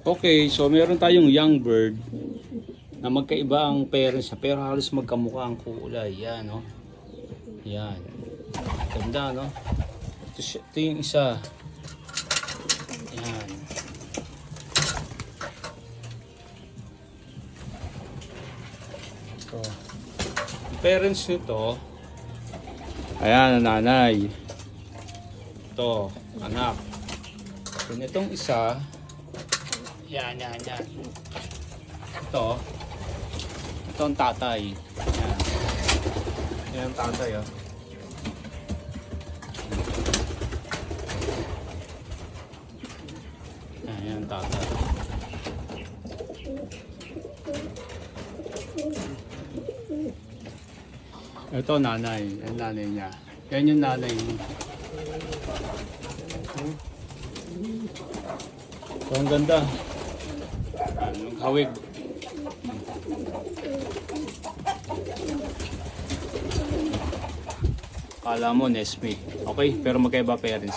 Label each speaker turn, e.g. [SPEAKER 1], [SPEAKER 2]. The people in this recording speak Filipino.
[SPEAKER 1] Okay, so meron tayong young bird na magkaiba ang parents niya pero halos magkamukha ang kulay. Yan, no? Yan. Ganda, no? Ito yung isa. Yan. Ito. Ang parents nito, ayan, ang nanay. Ito, anak. Then itong isa, yan. Ito ang tatay. Yan. Yan ang tatay, oh. Yan ang tatay. Ito nanay. Yan nanay niya. Yan yung nanay niya. So, ang ganda. Ang hawig. Kala mo Nesme. Okay, pero magkaiba parents.